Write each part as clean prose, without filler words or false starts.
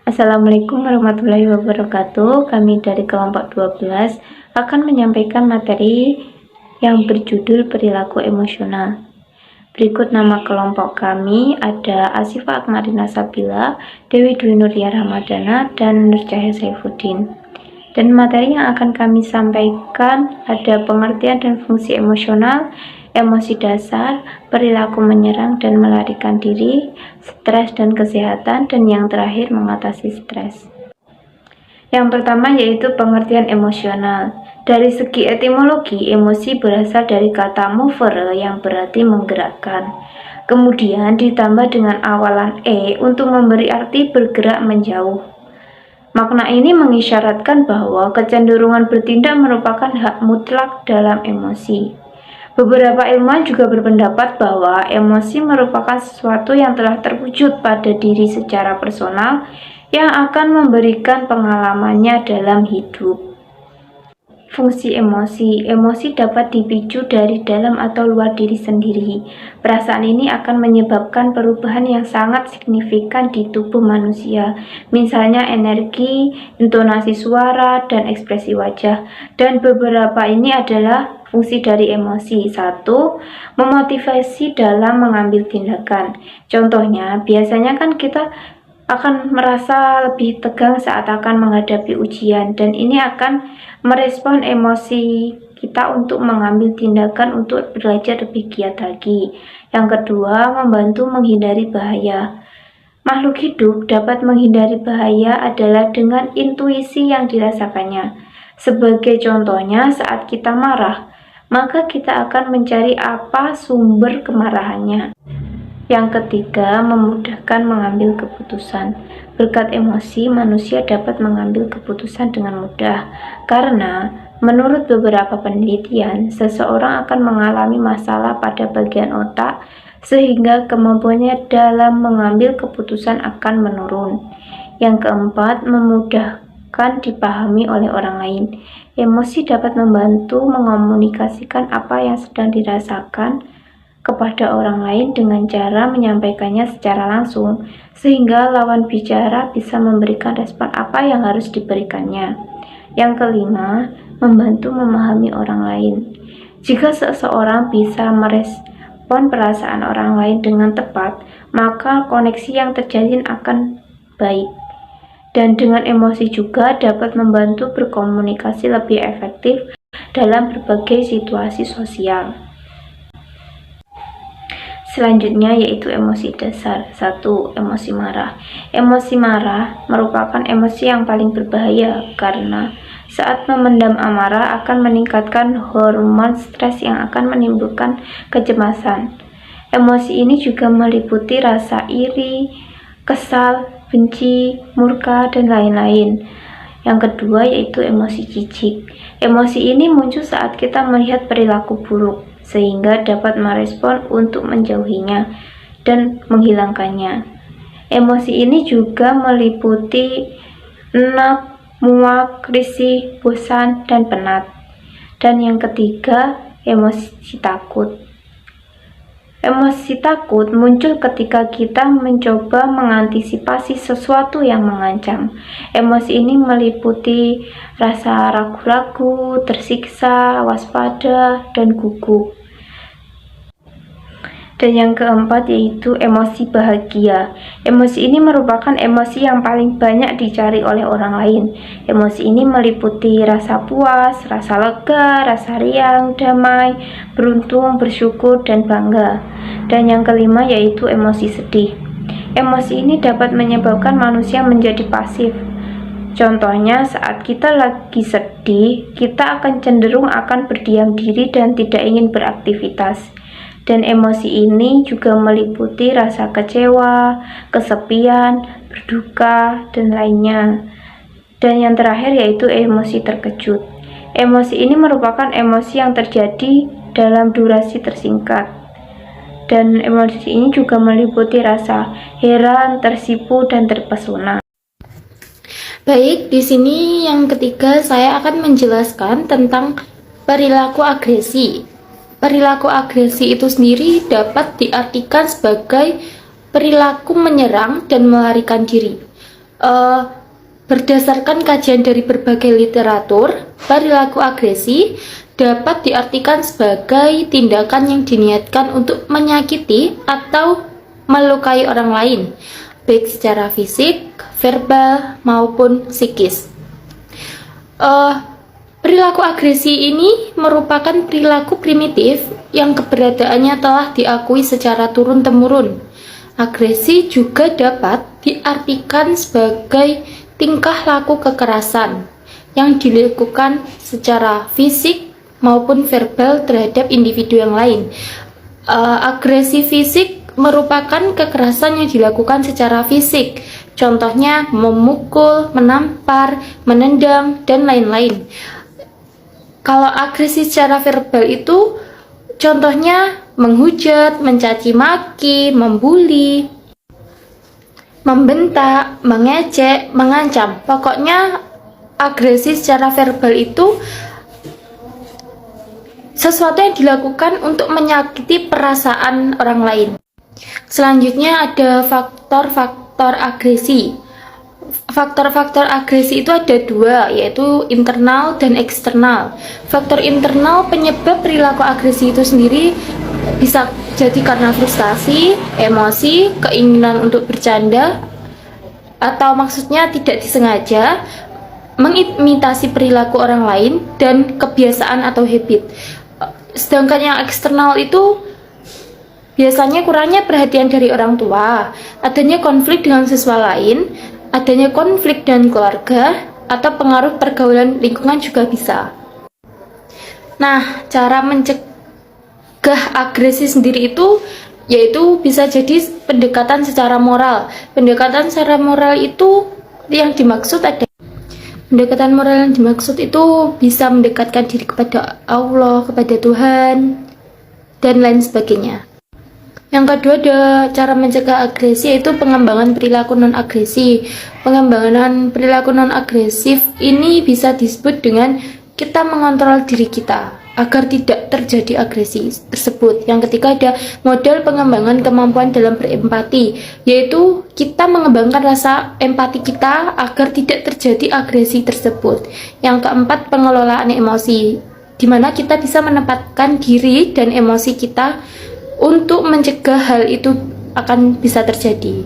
Assalamualaikum warahmatullahi wabarakatuh. Kami dari kelompok 12 akan menyampaikan materi yang berjudul perilaku emosional. Berikut nama kelompok kami ada Asifa Akmarina Sabila, Dewi Dwi Nuria Ramadana, dan Nur Cahaya Saifuddin. Dan materi yang akan kami sampaikan ada pengertian dan fungsi emosional, emosi dasar, perilaku menyerang dan melarikan diri, stres dan kesehatan, dan yang terakhir mengatasi stres. Yang pertama yaitu pengertian emosional. Dari segi etimologi, emosi berasal dari kata movere yang berarti menggerakkan. Kemudian ditambah dengan awalan e untuk memberi arti bergerak menjauh. Makna ini mengisyaratkan bahwa kecenderungan bertindak merupakan hak mutlak dalam emosi. Beberapa ilmuwan juga berpendapat bahwa emosi merupakan sesuatu yang telah terwujud pada diri secara personal yang akan memberikan pengalamannya dalam hidup. Fungsi emosi dapat dipicu dari dalam atau luar diri sendiri. Perasaan ini akan menyebabkan perubahan yang sangat signifikan di tubuh manusia, misalnya energi, intonasi suara, dan ekspresi wajah. Dan beberapa ini adalah fungsi dari emosi. 1. Memotivasi dalam mengambil tindakan. Contohnya, biasanya kan kita akan merasa lebih tegang saat akan menghadapi ujian, dan ini akan merespon emosi kita untuk mengambil tindakan untuk belajar lebih giat lagi. Yang kedua, membantu menghindari bahaya. Makhluk hidup dapat menghindari bahaya adalah dengan intuisi yang dirasakannya. Sebagai contohnya, saat kita marah, maka kita akan mencari apa sumber kemarahannya. Yang ketiga, memudahkan mengambil keputusan. Berkat emosi, manusia dapat mengambil keputusan dengan mudah. Karena, menurut beberapa penelitian, seseorang akan mengalami masalah pada bagian otak, sehingga kemampuannya dalam mengambil keputusan akan menurun. Yang keempat, memudahkan dipahami oleh orang lain. Emosi dapat membantu mengomunikasikan apa yang sedang dirasakan kepada orang lain dengan cara menyampaikannya secara langsung, sehingga lawan bicara bisa memberikan respon apa yang harus diberikannya. Yang kelima, membantu memahami orang lain. Jika seseorang bisa merespon perasaan orang lain dengan tepat, maka koneksi yang terjalin akan baik. Dan dengan emosi juga dapat membantu berkomunikasi lebih efektif dalam berbagai situasi sosial. Selanjutnya yaitu emosi dasar. 1. Emosi marah. Emosi marah merupakan emosi yang paling berbahaya karena saat memendam amarah akan meningkatkan hormon stres yang akan menimbulkan kecemasan. Emosi ini juga meliputi rasa iri, kesal, benci, murka, dan lain-lain. Yang kedua yaitu emosi jijik. Emosi ini muncul saat kita melihat perilaku buruk, sehingga dapat merespon untuk menjauhinya dan menghilangkannya. Emosi ini juga meliputi enak, muak, risih, bosan, dan penat. Dan yang ketiga, emosi takut. Emosi takut muncul ketika kita mencoba mengantisipasi sesuatu yang mengancam. Emosi ini meliputi rasa ragu-ragu, tersiksa, waspada, dan gugup. Dan yang keempat yaitu emosi bahagia. Emosi ini merupakan emosi yang paling banyak dicari oleh orang lain. Emosi ini meliputi rasa puas, rasa lega, rasa riang, damai, beruntung, bersyukur, dan bangga. Dan yang kelima yaitu emosi sedih. Emosi ini dapat menyebabkan manusia menjadi pasif. Contohnya, saat kita lagi sedih, kita akan cenderung akan berdiam diri dan tidak ingin beraktivitas. Dan emosi ini juga meliputi rasa kecewa, kesepian, berduka, dan lainnya. Dan yang terakhir yaitu emosi terkejut. Emosi ini merupakan emosi yang terjadi dalam durasi tersingkat. Dan emosi ini juga meliputi rasa heran, tersipu, dan terpesona. Baik, di sini yang ketiga saya akan menjelaskan tentang perilaku agresi. Perilaku agresi itu sendiri dapat diartikan sebagai perilaku menyerang dan melarikan diri. Eh, Berdasarkan kajian dari berbagai literatur, perilaku agresi dapat diartikan sebagai tindakan yang diniatkan untuk menyakiti atau melukai orang lain, baik secara fisik, verbal, maupun psikis. Eh, Perilaku agresi ini merupakan perilaku primitif yang keberadaannya telah diakui secara turun-temurun. Agresi juga dapat diartikan sebagai tingkah laku kekerasan yang dilakukan secara fisik maupun verbal terhadap individu yang lain. Agresi fisik merupakan kekerasan yang dilakukan secara fisik, contohnya memukul, menampar, menendang, dan lain-lain. Kalau agresi secara verbal itu contohnya menghujat, mencaci maki, membuli, membentak, mengejek, mengancam. Pokoknya agresi secara verbal itu sesuatu yang dilakukan untuk menyakiti perasaan orang lain. Selanjutnya ada faktor-faktor agresi. Faktor-faktor agresi itu ada dua, yaitu internal dan eksternal. Faktor internal penyebab perilaku agresi itu sendiri bisa jadi karena frustasi, emosi, keinginan untuk bercanda, atau maksudnya tidak disengaja, mengimitasi perilaku orang lain, dan kebiasaan atau habit. Sedangkan yang eksternal itu biasanya kurangnya perhatian dari orang tua, adanya konflik dengan siswa lain, adanya konflik dengan keluarga, atau pengaruh pergaulan lingkungan juga bisa. Nah, cara mencegah agresi sendiri itu yaitu bisa jadi pendekatan secara moral. Pendekatan secara moral itu yang dimaksud ada pendekatan moral yang dimaksud itu bisa mendekatkan diri kepada Allah, kepada Tuhan, dan lain sebagainya. Yang kedua ada cara mencegah agresi, yaitu pengembangan perilaku non-agresi. Pengembangan perilaku non-agresif ini bisa disebut dengan kita mengontrol diri kita agar tidak terjadi agresi tersebut. Yang ketiga ada model pengembangan kemampuan dalam berempati, yaitu kita mengembangkan rasa empati kita agar tidak terjadi agresi tersebut. Yang keempat pengelolaan emosi, di mana kita bisa menempatkan diri dan emosi kita untuk mencegah hal itu akan bisa terjadi.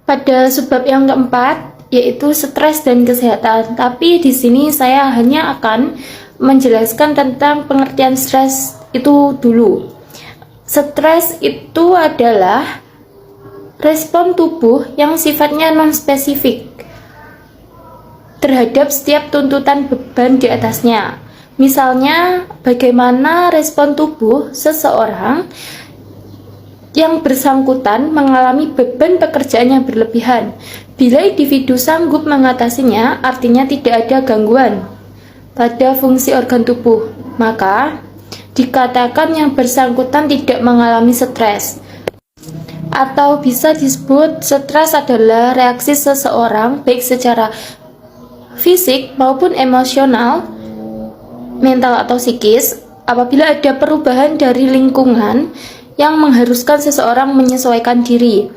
Pada subbab yang keempat yaitu stres dan kesehatan. Tapi di sini saya hanya akan menjelaskan tentang pengertian stres itu dulu. Stres itu adalah respon tubuh yang sifatnya non-spesifik terhadap setiap tuntutan beban di atasnya. Misalnya, bagaimana respon tubuh seseorang yang bersangkutan mengalami beban pekerjaan yang berlebihan. Bila individu sanggup mengatasinya, artinya tidak ada gangguan pada fungsi organ tubuh, maka dikatakan yang bersangkutan tidak mengalami stres. Atau bisa disebut stres adalah reaksi seseorang baik secara fisik maupun emosional, mental atau psikis, apabila ada perubahan dari lingkungan yang mengharuskan seseorang menyesuaikan diri.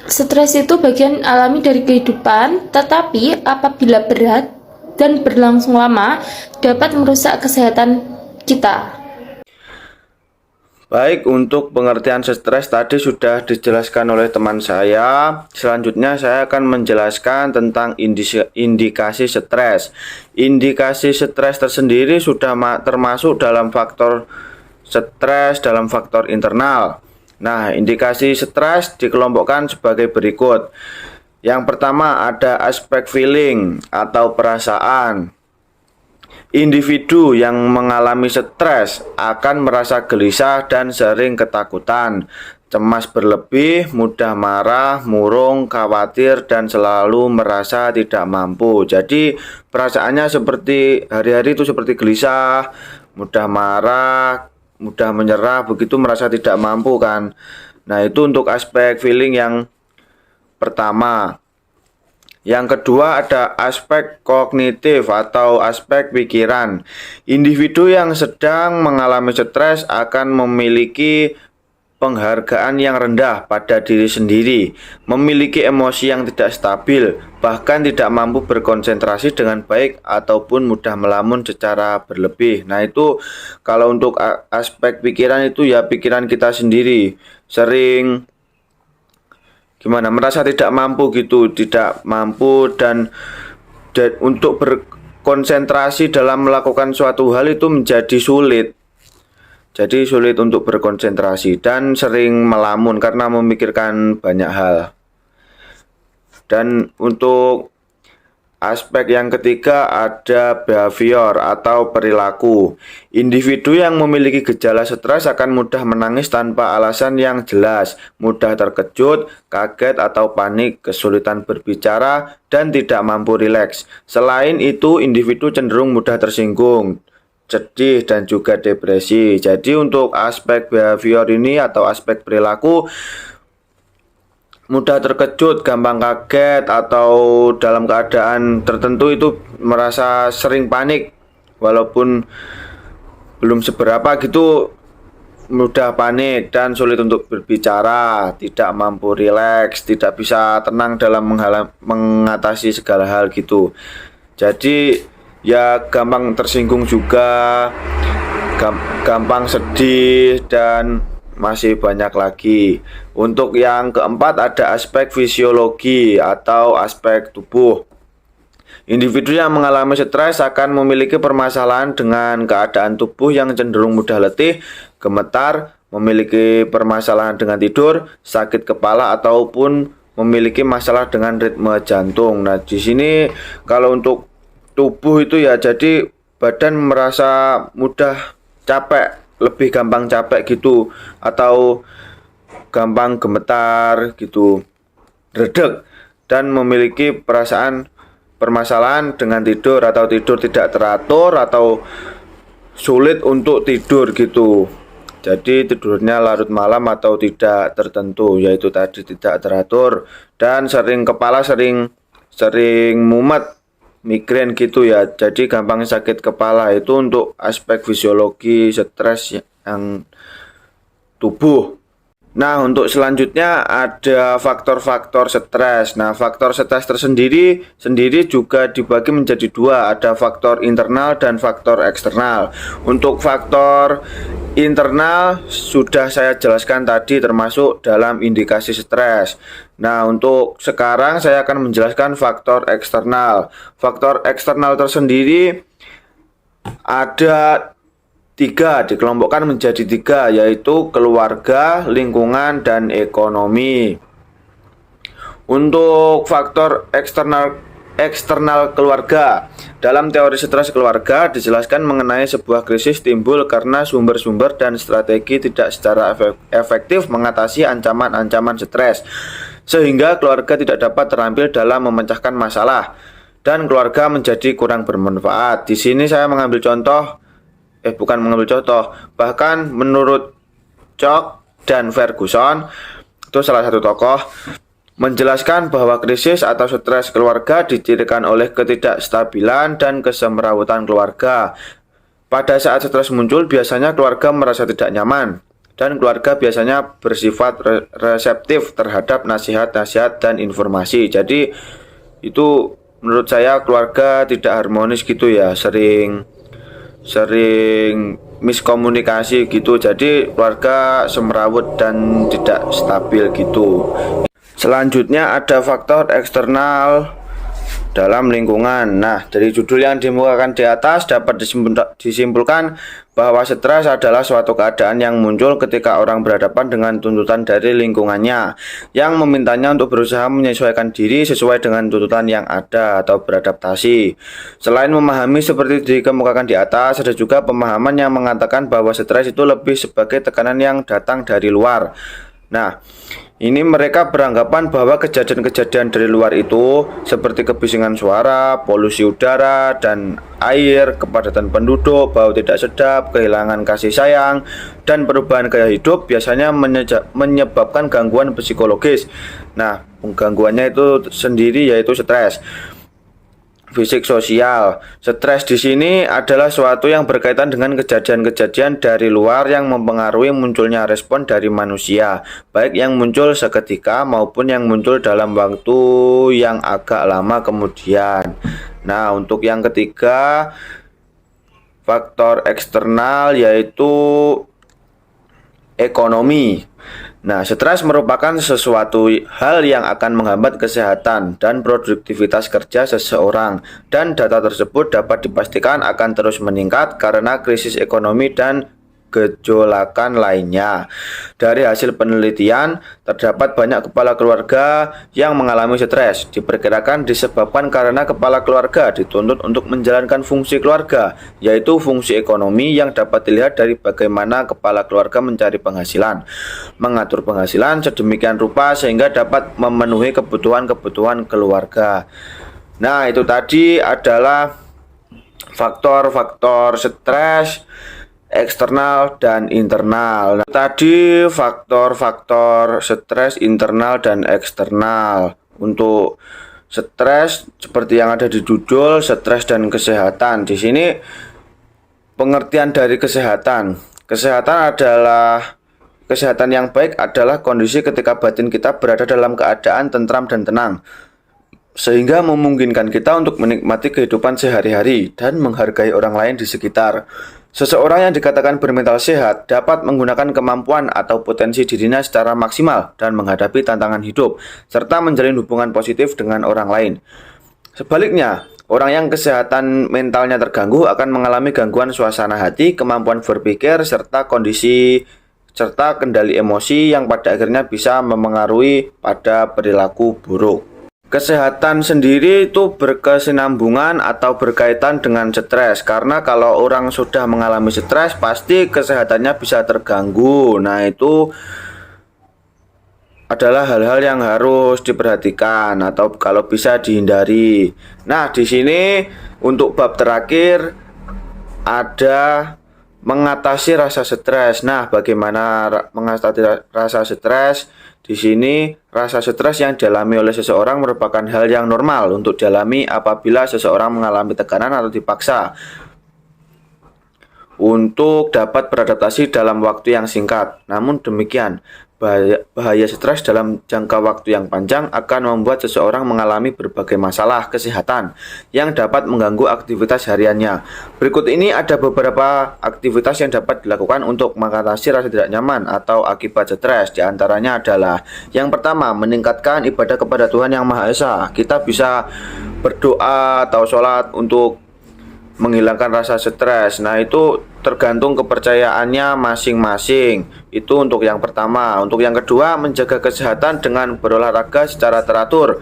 Stres itu bagian alami dari kehidupan, tetapi apabila berat dan berlangsung lama dapat merusak kesehatan kita. Baik, untuk pengertian stres tadi sudah dijelaskan oleh teman saya. Selanjutnya saya akan menjelaskan tentang indikasi stres. Indikasi stres tersendiri sudah termasuk dalam faktor stres dalam faktor internal. Nah, indikasi stres dikelompokkan sebagai berikut. Yang pertama ada aspek feeling atau perasaan. Individu yang mengalami stres akan merasa gelisah dan sering ketakutan, cemas berlebih, mudah marah, murung, khawatir, dan selalu merasa tidak mampu. Jadi perasaannya seperti hari-hari itu seperti gelisah, mudah marah, mudah menyerah, begitu merasa tidak mampu kan. Nah, itu untuk aspek feeling yang pertama. Yang kedua ada aspek kognitif atau aspek pikiran. Individu yang sedang mengalami stres akan memiliki penghargaan yang rendah pada diri sendiri, memiliki emosi yang tidak stabil, bahkan tidak mampu berkonsentrasi dengan baik ataupun mudah melamun secara berlebih. Nah, itu kalau untuk aspek pikiran itu ya pikiran kita sendiri sering merasa tidak mampu gitu, tidak mampu dan untuk berkonsentrasi dalam melakukan suatu hal itu menjadi sulit. Jadi sulit untuk berkonsentrasi dan sering melamun karena memikirkan banyak hal. Dan untuk aspek yang ketiga ada behavior atau perilaku. Individu yang memiliki gejala stres akan mudah menangis tanpa alasan yang jelas, mudah terkejut, kaget atau panik, kesulitan berbicara, dan tidak mampu rileks. Selain itu, individu cenderung mudah tersinggung, sedih, dan juga depresi. Jadi untuk aspek behavior ini atau aspek perilaku, mudah terkejut, gampang kaget, atau dalam keadaan tertentu itu merasa sering panik walaupun belum seberapa gitu, mudah panik dan sulit untuk berbicara, tidak mampu rileks, tidak bisa tenang dalam mengatasi segala hal gitu. Jadi ya gampang tersinggung juga, gampang sedih, dan masih banyak lagi. Untuk yang keempat ada aspek fisiologi atau aspek tubuh. Individu yang mengalami stres akan memiliki permasalahan dengan keadaan tubuh yang cenderung mudah letih, gemetar, memiliki permasalahan dengan tidur, sakit kepala, ataupun memiliki masalah dengan ritme jantung. Nah, di sini kalau untuk tubuh itu ya jadi badan merasa mudah capek, lebih gampang capek gitu, atau gampang gemetar gitu, redek, dan memiliki permasalahan dengan tidur atau tidur tidak teratur atau sulit untuk tidur gitu. Jadi tidurnya larut malam atau tidak tertentu, yaitu tadi tidak teratur, dan kepala sering mumet, migrain gitu ya. Jadi gampang sakit kepala. Itu untuk aspek fisiologi stres yang tubuh. Nah, untuk selanjutnya ada faktor-faktor stres. Nah, faktor stres tersendiri juga dibagi menjadi dua, ada faktor internal dan faktor eksternal. Untuk faktor internal sudah saya jelaskan tadi, termasuk dalam indikasi stres. Nah, untuk sekarang saya akan menjelaskan faktor eksternal. Faktor eksternal tersendiri ada tiga, dikelompokkan menjadi tiga, yaitu keluarga, lingkungan, dan ekonomi. Untuk faktor eksternal keluarga, dalam teori stres keluarga dijelaskan mengenai sebuah krisis timbul karena sumber-sumber dan strategi tidak secara efektif mengatasi ancaman-ancaman stres, sehingga keluarga tidak dapat terampil dalam memecahkan masalah dan keluarga menjadi kurang bermanfaat. Di sini saya mengambil contoh, bahkan menurut Chalk dan Ferguson, itu salah satu tokoh, menjelaskan bahwa krisis atau stres keluarga dicirikan oleh ketidakstabilan dan kesemrawutan keluarga. Pada saat stres muncul, biasanya keluarga merasa tidak nyaman, dan keluarga biasanya bersifat reseptif terhadap nasihat-nasihat dan informasi. Jadi itu menurut saya keluarga tidak harmonis gitu ya, sering miskomunikasi gitu. Jadi keluarga semrawut dan tidak stabil gitu. Selanjutnya ada faktor eksternal dalam lingkungan. Nah, dari judul yang dimukakan di atas dapat disimpulkan bahwa stres adalah suatu keadaan yang muncul ketika orang berhadapan dengan tuntutan dari lingkungannya yang memintanya untuk berusaha menyesuaikan diri sesuai dengan tuntutan yang ada atau beradaptasi. Selain memahami seperti dikemukakan di atas, ada juga pemahaman yang mengatakan bahwa stres itu lebih sebagai tekanan yang datang dari luar. Nah, ini mereka beranggapan bahwa kejadian-kejadian dari luar itu seperti kebisingan suara, polusi udara dan air, kepadatan penduduk, bau tidak sedap, kehilangan kasih sayang, dan perubahan gaya hidup biasanya menyebabkan gangguan psikologis. Nah, gangguannya itu sendiri yaitu stres. fisik sosial. Stres di sini adalah suatu yang berkaitan dengan kejadian-kejadian dari luar yang mempengaruhi munculnya respon dari manusia, baik yang muncul seketika maupun yang muncul dalam waktu yang agak lama kemudian. Nah, untuk yang ketiga, faktor eksternal yaitu ekonomi. Nah, stres merupakan sesuatu hal yang akan menghambat kesehatan dan produktivitas kerja seseorang, dan data tersebut dapat dipastikan akan terus meningkat karena krisis ekonomi dan gejolakan lainnya. Dari hasil penelitian, terdapat banyak kepala keluarga yang mengalami stres. Diperkirakan disebabkan karena kepala keluarga dituntut untuk menjalankan fungsi keluarga, yaitu fungsi ekonomi yang dapat dilihat dari bagaimana kepala keluarga mencari penghasilan, mengatur penghasilan sedemikian rupa sehingga dapat memenuhi kebutuhan-kebutuhan keluarga. Nah, itu tadi adalah faktor-faktor stres eksternal dan internal. Nah, tadi faktor-faktor stres internal dan eksternal. Untuk stres seperti yang ada di judul, stres dan kesehatan. Di sini pengertian dari kesehatan. Kesehatan yang baik adalah kondisi ketika batin kita berada dalam keadaan tentram dan tenang, sehingga memungkinkan kita untuk menikmati kehidupan sehari-hari dan menghargai orang lain di sekitar. Seseorang yang dikatakan bermental sehat dapat menggunakan kemampuan atau potensi dirinya secara maksimal dan menghadapi tantangan hidup, serta menjalin hubungan positif dengan orang lain. Sebaliknya, orang yang kesehatan mentalnya terganggu akan mengalami gangguan suasana hati, kemampuan berpikir, serta kendali emosi yang pada akhirnya bisa memengaruhi pada perilaku buruk. Kesehatan sendiri itu berkesinambungan atau berkaitan dengan stres, karena kalau orang sudah mengalami stres pasti kesehatannya bisa terganggu. Nah, itu adalah hal-hal yang harus diperhatikan atau kalau bisa dihindari. Nah, di sini untuk bab terakhir ada mengatasi rasa stres. Nah, bagaimana mengatasi rasa stres? Di sini, rasa stres yang dialami oleh seseorang merupakan hal yang normal untuk dialami apabila seseorang mengalami tekanan atau dipaksa untuk dapat beradaptasi dalam waktu yang singkat. Namun demikian, bahaya stres dalam jangka waktu yang panjang akan membuat seseorang mengalami berbagai masalah kesehatan yang dapat mengganggu aktivitas hariannya. Berikut ini ada beberapa aktivitas yang dapat dilakukan untuk mengatasi rasa tidak nyaman atau akibat stres. Di antaranya adalah yang pertama, meningkatkan ibadah kepada Tuhan Yang Maha Esa. Kita bisa berdoa atau sholat untuk menghilangkan rasa stres. Nah, itu tergantung kepercayaannya masing-masing. Itu untuk yang pertama. Untuk yang kedua, menjaga kesehatan dengan berolahraga secara teratur,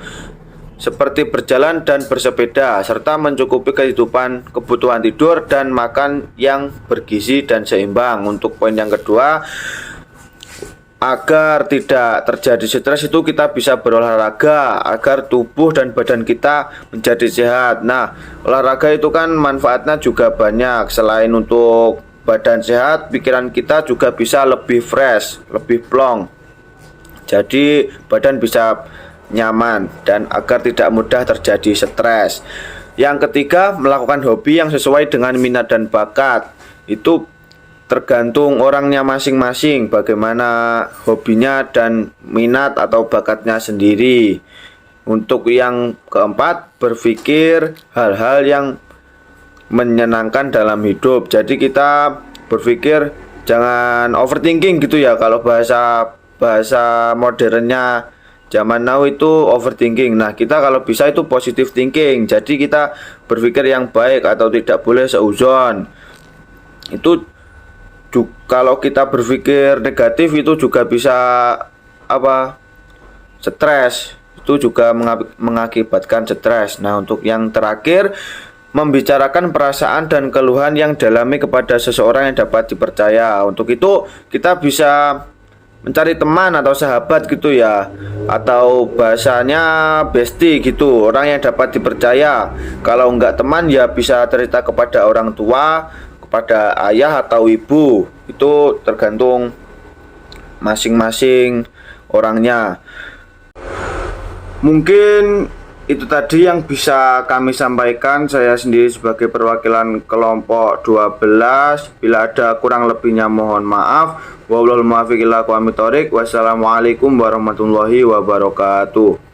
seperti berjalan dan bersepeda, serta mencukupi kebutuhan tidur dan makan yang bergizi dan seimbang. Untuk poin yang kedua, agar tidak terjadi stres itu kita bisa berolahraga agar tubuh dan badan kita menjadi sehat. Nah, olahraga itu kan manfaatnya juga banyak. Selain untuk badan sehat, pikiran kita juga bisa lebih fresh, lebih plong. Jadi badan bisa nyaman dan agar tidak mudah terjadi stres. Yang ketiga, melakukan hobi yang sesuai dengan minat dan bakat. Itu tergantung orangnya masing-masing bagaimana hobinya dan minat atau bakatnya sendiri. Untuk yang keempat, berpikir hal-hal yang menyenangkan dalam hidup. Jadi kita berpikir jangan overthinking gitu ya. Kalau bahasa modernnya zaman now itu overthinking. Nah, kita kalau bisa itu positive thinking. Jadi kita berpikir yang baik atau tidak boleh seuzon. Itu kalau kita berpikir negatif itu juga bisa stres, itu juga mengakibatkan stres. Nah, untuk yang terakhir, membicarakan perasaan dan keluhan yang dialami kepada seseorang yang dapat dipercaya. Untuk itu kita bisa mencari teman atau sahabat gitu ya, atau bahasanya bestie gitu, orang yang dapat dipercaya. Kalau enggak teman ya bisa cerita kepada orang tua, pada ayah atau ibu. Itu tergantung masing-masing orangnya. Mungkin Itu tadi yang bisa kami sampaikan, saya sendiri sebagai perwakilan kelompok 12. Bila ada kurang lebihnya mohon maaf. Wallahul muwaffiq ila aqwamit thoriq. Wassalamualaikum warahmatullahi wabarakatuh.